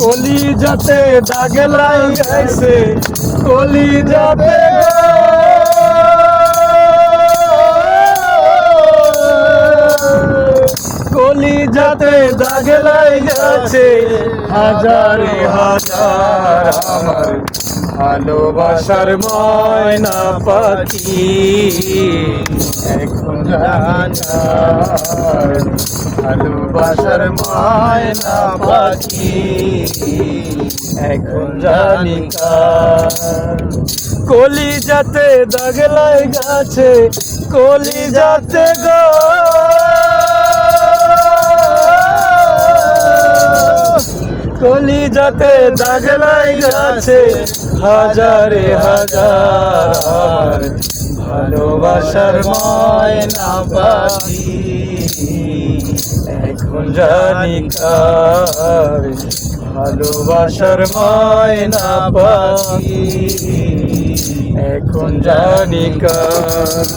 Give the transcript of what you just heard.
কলি যাতে দাগে লাগাইছে কলি যাতে কলি যাতে দাগে লাগাইছে হাজারে হাজার আমার ভালোবাসার ময়না পাখি এখন জানার ভালোবাসার ময়না পাখি এখন জানি কলি যাতে দাগ লাগাছে কলি যাতে গো কলি যাতে দাগ লাগাছে হাজারে হাজার ভালোবাসার ময়না পাখি এখন জানি কার ভালোবাসার ময়না পাখি এখন জানি কার।